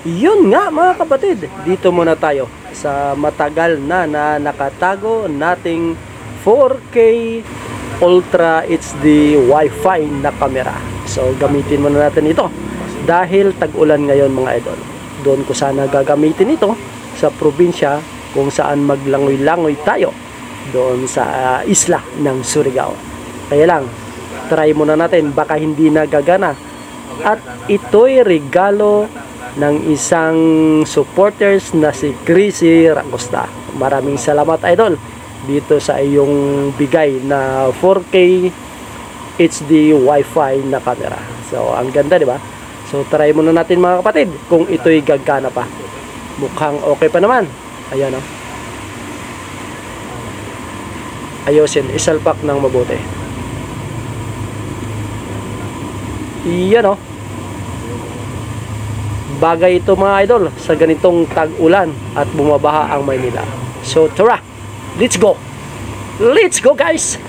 Yun nga mga kapatid, dito muna tayo sa matagal na nakatago nating 4K Ultra HD Wi-Fi na camera. So gamitin muna natin ito dahil tag-ulan ngayon mga idol. Doon ko sana gagamitin ito sa probinsya kung saan maglangoy-langoy tayo doon sa isla ng Surigao. Kaya lang, try muna natin, baka hindi na gagana. At ito'y regalo ng isang supporters na si Chrissy Racosta. Maraming salamat idol dito sa iyong bigay na 4K HD Wi-Fi na camera. So ang ganda, di ba? So try muna natin mga kapatid kung ito'y gagana pa. Mukhang okay pa naman. Ayan o. Ayusin, isalpak ng mabuti. Iyan o. Bagay ito mga idol sa ganitong tag-ulan at bumabaha ang Maynila. So tara, let's go! Let's go guys!